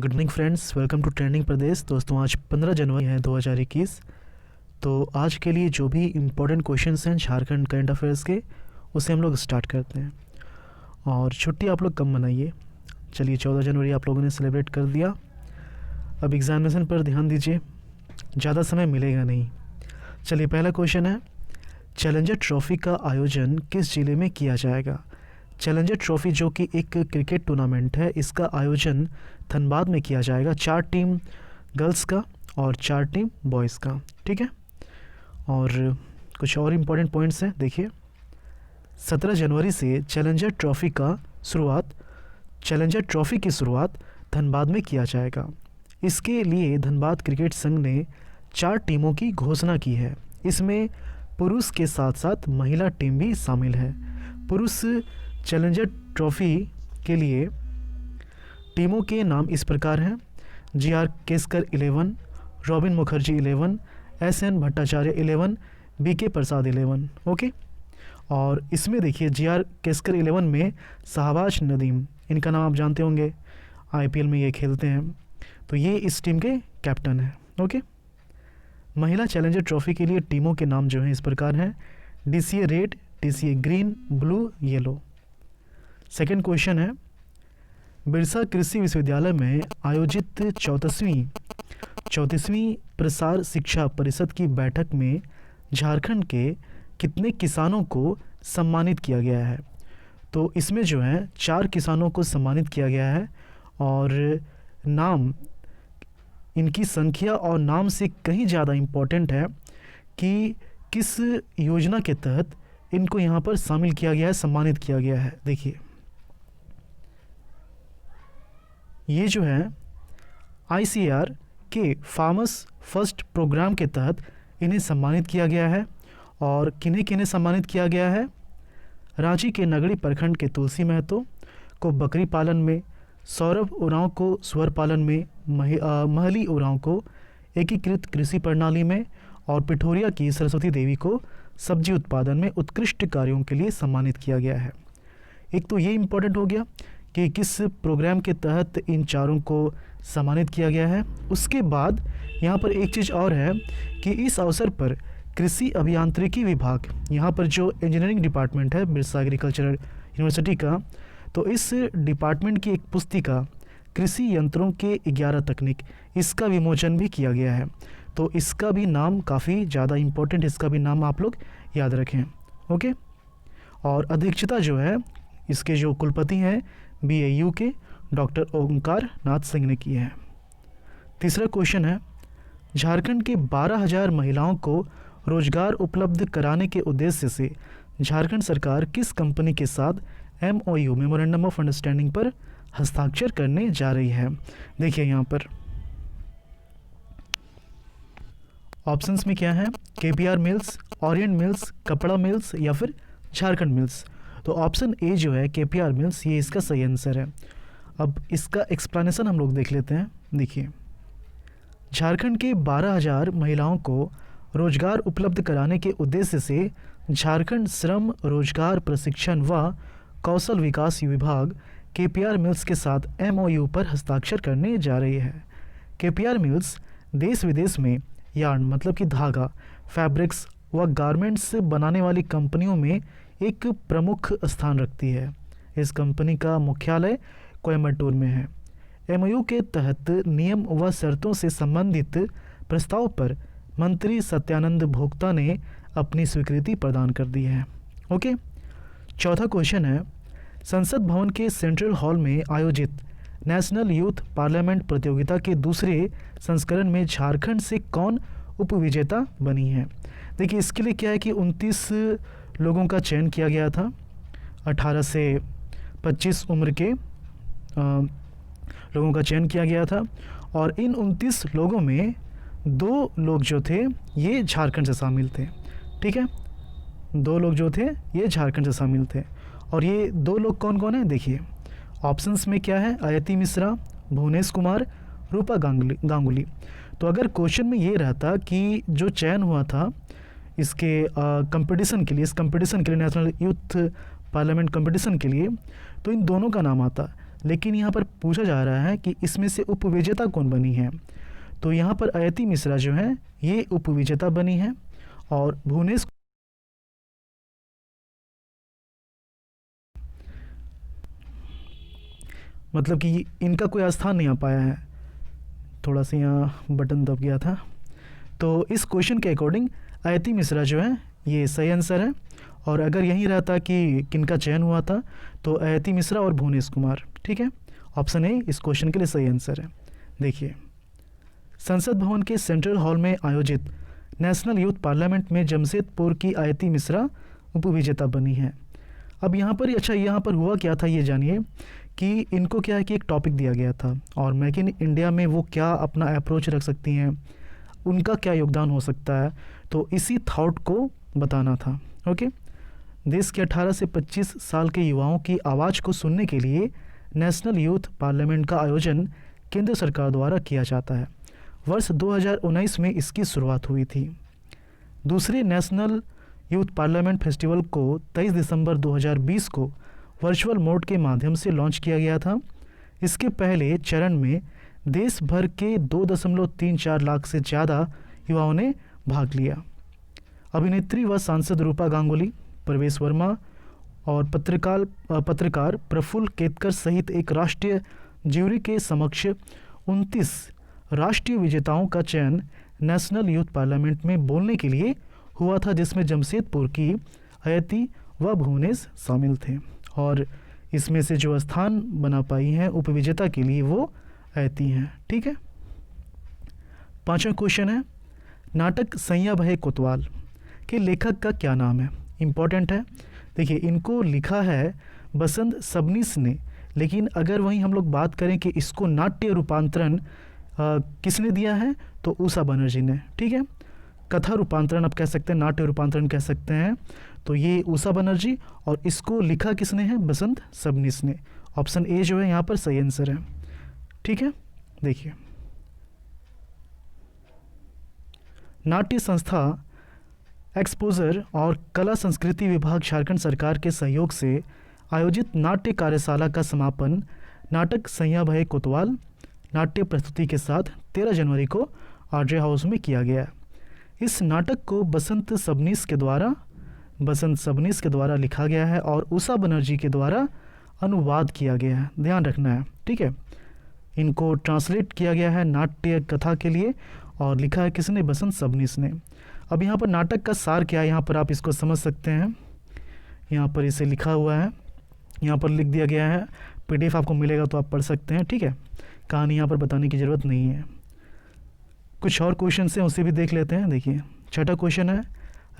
Good morning friends, welcome to trending Pradesh. दोस्तों आज 15 जनवरी है 2021। तो आज के लिए जो भी इम्पोर्टेंट क्वेश्चंस हैं झारखंड करंट अफेयर्स के, उसे हम लोग स्टार्ट करते हैं। और छुट्टी आप लोग कम मनाइए। चलिए 14 जनवरी आप लोगों ने सेलिब्रेट कर दिया। अब एग्जामिनेशन पर ध्यान दीजिए, ज़्यादा समय मिलेगा नहीं। चलिए पहला क्वेश्चन है, चैलेंजर ट्रॉफी का आयोजन किस जिले में किया जाएगा। चैलेंजर ट्रॉफी जो कि एक क्रिकेट टूर्नामेंट है, इसका आयोजन धनबाद में किया जाएगा। 4 टीम गर्ल्स का और 4 टीम बॉयज़ का, ठीक है। और कुछ और इम्पोर्टेंट पॉइंट्स हैं, देखिए 17 जनवरी से चैलेंजर ट्रॉफी की शुरुआत धनबाद में किया जाएगा। इसके लिए धनबाद क्रिकेट संघ ने 4 टीमों की घोषणा की है। इसमें पुरुष के साथ साथ महिला टीम भी शामिल है। पुरुष चैलेंजर ट्रॉफी के लिए टीमों के नाम इस प्रकार हैं: GR Keskar 11, robin Mukherjee 11, SN Bhattacharya 11, BK प्रसाद 11। ओके। और इसमें देखिए GR केसकर 11 में शाहबाज नदीम, इनका नाम आप जानते होंगे, IPL में ये खेलते हैं, तो ये इस टीम के कैप्टन हैं। ओके। महिला चैलेंजर ट्रॉफी के लिए टीमों के नाम जो हैं इस प्रकार हैं: DCA red, DCA green, blue, yellow. Second question है, बिरसा कृषि विश्वविद्यालय में आयोजित 34वीं प्रसार शिक्षा परिषद की बैठक में झारखंड के कितने किसानों को सम्मानित किया गया है। तो इसमें जो है 4 किसानों को सम्मानित किया गया है। और नाम, इनकी संख्या और नाम से कहीं ज़्यादा इम्पोर्टेंट है कि किस योजना के तहत इनको यहाँ पर शामिल किया गया है, सम्मानित किया गया है। देखिए ये जो है ICAR के फार्मर्स फर्स्ट प्रोग्राम के तहत इन्हें सम्मानित किया गया है। और किन्हें किन्हें सम्मानित किया गया है? रांची के नगड़ी प्रखंड के तुलसी महतो को बकरी पालन में, सौरभ उरांव को सुअर पालन में, महली उरांव को एकीकृत कृषि प्रणाली में, और पिठोरिया की सरस्वती देवी को सब्जी उत्पादन में उत्कृष्ट कार्यों के लिए सम्मानित किया गया है। एक तो ये इम्पोर्टेंट हो गया कि किस प्रोग्राम के तहत इन चारों को सम्मानित किया गया है। उसके बाद यहाँ पर एक चीज़ और है कि इस अवसर पर कृषि अभियांत्रिकी विभाग, यहाँ पर जो इंजीनियरिंग डिपार्टमेंट है बिरसा एग्रीकल्चरल यूनिवर्सिटी का, तो इस डिपार्टमेंट की एक पुस्तिका कृषि यंत्रों के 11 तकनीक, इसका विमोचन भी किया गया है। तो इसका भी नाम काफ़ी ज़्यादा इम्पोर्टेंट, इसका भी नाम आप लोग याद रखें। ओके। और अध्यक्षता जो है इसके जो कुलपति हैं BAU के डॉक्टर ओंकार नाथ सिंह ने की है। तीसरा क्वेश्चन है, झारखंड के 12,000 महिलाओं को रोजगार उपलब्ध कराने के उद्देश्य से झारखंड सरकार किस कंपनी के साथ MOU मेमोरेंडम ऑफ अंडरस्टैंडिंग पर हस्ताक्षर करने जा रही है। देखिए यहाँ पर ऑप्शंस में क्या है, KPR मिल्स, ओरिएंट मिल्स, कपड़ा मिल्स या फिर झारखंड मिल्स। तो ऑप्शन ए जो है KPR मिल्स, ये इसका सही आंसर है। अब इसका एक्सप्लेनेशन हम लोग देख लेते हैं। देखिए झारखंड के 12,000 महिलाओं को रोजगार उपलब्ध कराने के उद्देश्य से झारखंड श्रम रोजगार प्रशिक्षण व कौशल विकास विभाग KPR मिल्स के साथ MOU पर हस्ताक्षर करने जा रही है। KPR मिल्स देश विदेश में यार्न मतलब कि धागा, फैब्रिक्स व गारमेंट्स बनाने वाली कंपनियों में एक प्रमुख स्थान रखती है। इस कंपनी का मुख्यालय कोयम्बटूर में है। MOU के तहत नियम व शर्तों से संबंधित प्रस्ताव पर मंत्री सत्यानंद भोक्ता ने अपनी स्वीकृति प्रदान कर दी है। ओके। चौथा क्वेश्चन है, संसद भवन के सेंट्रल हॉल में आयोजित नेशनल यूथ पार्लियामेंट प्रतियोगिता के दूसरे संस्करण में झारखंड से कौन उपविजेता बनी है। देखिए इसके लिए क्या है कि 29 लोगों का चयन किया गया था, 18 से 25 उम्र के लोगों का चयन किया गया था। और इन 29 लोगों में 2 लोग जो थे ये झारखंड से शामिल थे, ठीक है। 2 लोग जो थे ये झारखंड से शामिल थे। और ये 2 लोग कौन कौन हैं, देखिए ऑप्शंस में क्या है, अयति मिश्रा, भुवनेश कुमार, रूपा गांगुली। तो अगर क्वेश्चन में ये रहता कि जो चयन हुआ था इसके कंपटीशन के लिए, इस कंपटीशन के लिए, नेशनल यूथ पार्लियामेंट कंपटीशन के लिए, तो इन दोनों का नाम आता लेकिन यहाँ पर पूछा जा रहा है कि इसमें से उपविजेता कौन बनी है। तो यहाँ पर अयति मिश्रा जो है ये उपविजेता बनी है, और भुवनेश मतलब कि इनका कोई स्थान नहीं आ पाया है, थोड़ा सा यहाँ बटन दब गया था। तो इस क्वेश्चन के अकॉर्डिंग अयति मिश्रा जो है ये सही आंसर है, और अगर यही रहता कि किनका चयन हुआ था तो अयति मिश्रा और भुवनेश कुमार, ठीक है। ऑप्शन ए इस क्वेश्चन के लिए सही आंसर है। देखिए, संसद भवन के सेंट्रल हॉल में आयोजित नेशनल यूथ पार्लियामेंट में जमशेदपुर की अयति मिश्रा उपविजेता बनी है। अब यहाँ पर अच्छा, यहाँ पर हुआ क्या था ये जानिए कि इनको क्या है कि एक टॉपिक दिया गया था, और मेक इन इंडिया में वो क्या अपना अप्रोच रख सकती हैं, उनका क्या योगदान हो सकता है, तो इसी थॉट को बताना था। ओके, देश के 18 से 25 साल के युवाओं की आवाज़ को सुनने के लिए नेशनल यूथ पार्लियामेंट का आयोजन केंद्र सरकार द्वारा किया जाता है। वर्ष 2019 में इसकी शुरुआत हुई थी। दूसरे नेशनल यूथ पार्लियामेंट फेस्टिवल को 23 दिसंबर 2020 को वर्चुअल मोड के माध्यम से लॉन्च किया गया था। इसके पहले चरण में देश भर के 2.34 लाख से ज़्यादा युवाओं ने भाग लिया। अभिनेत्री व सांसद रूपा गांगुली, प्रवेश वर्मा और पत्रकार प्रफुल्ल केतकर सहित एक राष्ट्रीय ज्यूरी के समक्ष 29 राष्ट्रीय विजेताओं का चयन नेशनल यूथ पार्लियामेंट में बोलने के लिए हुआ था, जिसमें जमशेदपुर की अयति व भुवनेश शामिल थे, और इसमें से जो स्थान बना पाई हैं उपविजेता के लिए वो अयति हैं, ठीक है। पांचवा क्वेश्चन है, नाटक सैया बहे कोतवाल के लेखक का क्या नाम है। इम्पॉर्टेंट है। देखिए, इनको लिखा है बसंत सबनीस ने, लेकिन अगर वहीं हम लोग बात करें कि इसको नाट्य रूपांतरण किसने दिया है तो उषा बनर्जी ने, ठीक है। कथा रूपांतरण आप कह सकते हैं, नाट्य रूपांतरण कह सकते हैं, तो ये उषा बनर्जी, और इसको लिखा किसने है, बसंत सबनीस ने। ऑप्शन ए जो है यहाँ पर सही आंसर है, ठीक है। देखिए, नाट्य संस्था एक्सपोजर और कला संस्कृति विभाग झारखंड सरकार के सहयोग से आयोजित नाट्य कार्यशाला का समापन नाटक सैया बहे कोतवाल नाट्य प्रस्तुति के साथ 13 जनवरी को आरजे हाउस में किया गया। इस नाटक को बसंत सबनीस के द्वारा लिखा गया है और उषा बनर्जी के द्वारा अनुवाद किया गया है, ध्यान रखना है, ठीक है। इनको ट्रांसलेट किया गया है नाट्य कथा के लिए, और लिखा है किसने, बसंत सबनीस ने। अब यहाँ पर नाटक का सार क्या है, यहाँ पर आप इसको समझ सकते हैं। यहाँ पर इसे लिखा हुआ है, यहाँ पर लिख दिया गया है, PDF आपको मिलेगा तो आप पढ़ सकते हैं, ठीक है। कहानी यहाँ पर बताने की ज़रूरत नहीं है। कुछ और क्वेश्चन हैं उसे भी देख लेते हैं। देखिए, छठा क्वेश्चन है,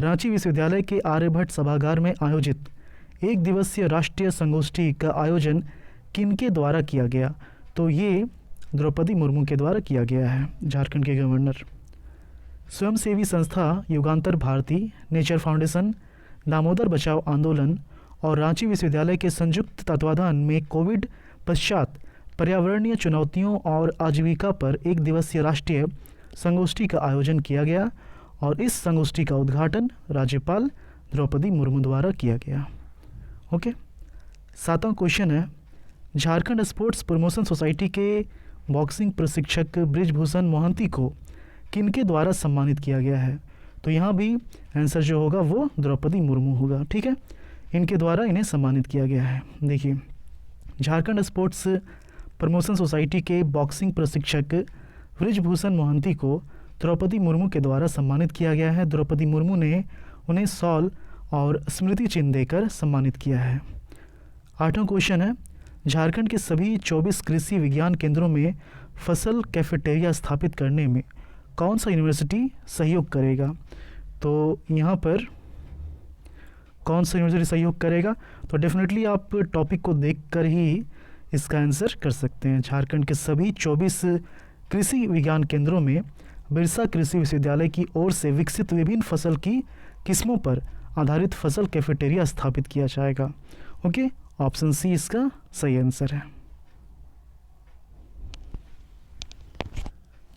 रांची विश्वविद्यालय के आर्यभट्ट सभागार में आयोजित 1 दिवसीय राष्ट्रीय संगोष्ठी का आयोजन किनके द्वारा किया गया। तो ये द्रौपदी मुर्मू के द्वारा किया गया है, झारखंड के गवर्नर। स्वयंसेवी संस्था युगांतर भारती, नेचर फाउंडेशन, दामोदर बचाओ आंदोलन और रांची विश्वविद्यालय के संयुक्त तत्वाधान में कोविड पश्चात पर्यावरणीय चुनौतियों और आजीविका पर 1 दिवसीय राष्ट्रीय संगोष्ठी का आयोजन किया गया, और इस संगोष्ठी का उद्घाटन राज्यपाल द्रौपदी मुर्मू द्वारा किया गया। ओके, 7वां क्वेश्चन है, झारखंड स्पोर्ट्स प्रमोशन सोसाइटी के बॉक्सिंग प्रशिक्षक ब्रिजभूषण मोहंती को किनके द्वारा सम्मानित किया गया है। तो यहाँ भी आंसर जो होगा वो द्रौपदी मुर्मू होगा, ठीक है। इनके द्वारा इन्हें सम्मानित किया गया है। देखिए, झारखंड स्पोर्ट्स प्रमोशन सोसाइटी के बॉक्सिंग प्रशिक्षक ब्रिजभूषण मोहंती को द्रौपदी मुर्मू के द्वारा सम्मानित किया गया है। द्रौपदी मुर्मू ने उन्हें शॉल और स्मृति चिन्ह देकर सम्मानित किया है। 8वां क्वेश्चन है, झारखंड के सभी 24 कृषि विज्ञान केंद्रों में फसल कैफेटेरिया स्थापित करने में कौन सा यूनिवर्सिटी सहयोग करेगा। तो यहाँ पर कौन सा यूनिवर्सिटी सहयोग करेगा, तो डेफिनेटली आप टॉपिक को देखकर ही इसका आंसर कर सकते हैं। झारखंड के सभी 24 कृषि विज्ञान केंद्रों में बिरसा कृषि विश्वविद्यालय की ओर से विकसित विभिन्न फसल की किस्मों पर आधारित फसल कैफेटेरिया स्थापित किया जाएगा। ओके, ऑप्शन सी इसका सही आंसर है।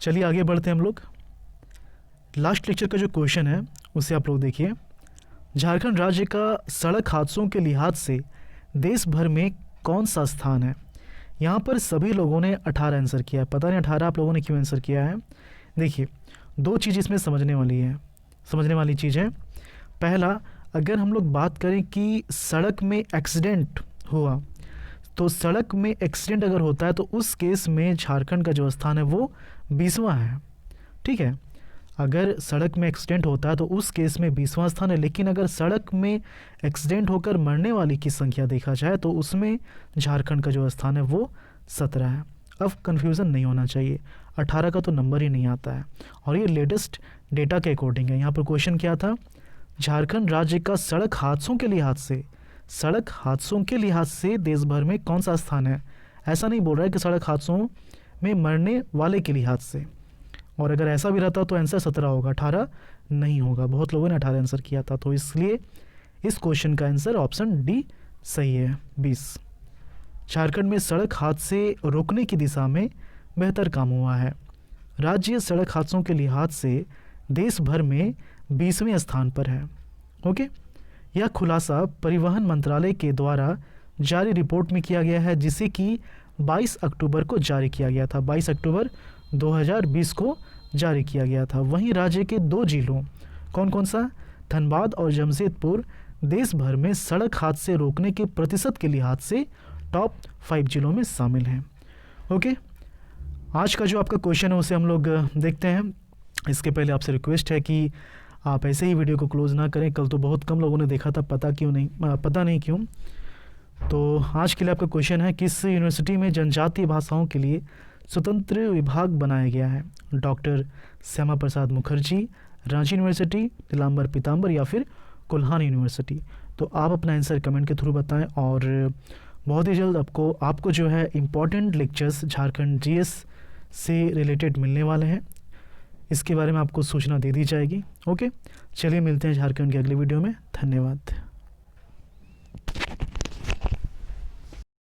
चलिए आगे बढ़ते हैं हम लोग। लास्ट लेक्चर का जो क्वेश्चन है उसे आप लोग देखिए। झारखंड राज्य का सड़क हादसों के लिहाज से देश भर में कौन सा स्थान है। यहाँ पर सभी लोगों ने 18 आंसर किया है। पता नहीं 18 आप लोगों ने क्यों आंसर किया है। देखिए, दो चीज़ इसमें समझने वाली चीज़ है। पहला, अगर हम लोग बात करें कि सड़क में एक्सीडेंट हुआ, तो सड़क में एक्सीडेंट अगर होता है तो उस केस में झारखंड का जो स्थान है वो 20वां है। ठीक है, अगर सड़क में एक्सीडेंट होता है तो उस केस में 20वां स्थान है। लेकिन अगर सड़क में एक्सीडेंट होकर मरने वाली की संख्या देखा जाए तो उसमें झारखंड का जो स्थान है वो 17 है। अब कन्फ्यूज़न नहीं होना चाहिए, 18 का तो नंबर ही नहीं आता है। और ये लेटेस्ट डेटा के अकॉर्डिंग है। यहाँ पर क्वेश्चन क्या था, झारखंड राज्य का सड़क हादसों के लिहाज से देश भर में कौन सा स्थान है। ऐसा नहीं बोल रहा है कि सड़क हादसों में मरने वाले के लिहाज से। और अगर ऐसा भी रहता तो आंसर 17 होगा, 18 नहीं होगा। बहुत लोगों ने 18 आंसर किया था, तो इसलिए इस क्वेश्चन का आंसर ऑप्शन डी सही है, 20। झारखंड में सड़क हादसे रोकने की दिशा में बेहतर काम हुआ है। राज्य सड़क हादसों के लिहाज से देश भर में 20वें स्थान पर है। ओके, यह खुलासा परिवहन मंत्रालय के द्वारा जारी रिपोर्ट में किया गया है, जिसे कि 22 अक्टूबर को जारी किया गया था। 22 अक्टूबर 2020 को जारी किया गया था। वहीं राज्य के 2 जिलों, कौन कौन सा, धनबाद और जमशेदपुर, देश भर में सड़क हादसे रोकने के प्रतिशत के लिहाज से टॉप 5 जिलों में शामिल हैं। ओके, आज का जो आपका क्वेश्चन है उसे हम लोग देखते हैं। इसके पहले आपसे रिक्वेस्ट है कि आप ऐसे ही वीडियो को क्लोज ना करें। कल तो बहुत कम लोगों ने देखा था, पता नहीं क्यों। तो आज के लिए आपका क्वेश्चन है, किस यूनिवर्सिटी में जनजातीय भाषाओं के लिए स्वतंत्र विभाग बनाया गया है। डॉक्टर श्यामा प्रसाद मुखर्जी, रांची यूनिवर्सिटी, नीलांबर पीताम्बर या फिर कोल्हान यूनिवर्सिटी। तो आप अपना आंसर कमेंट के थ्रू बताएं। और बहुत ही जल्द आपको जो है इम्पॉर्टेंट लेक्चर्स झारखंड जीएस से रिलेटेड मिलने वाले हैं। इसके बारे में आपको सूचना दे दी जाएगी। ओके, चलिए मिलते हैं झारखंड के अगले वीडियो में। धन्यवाद।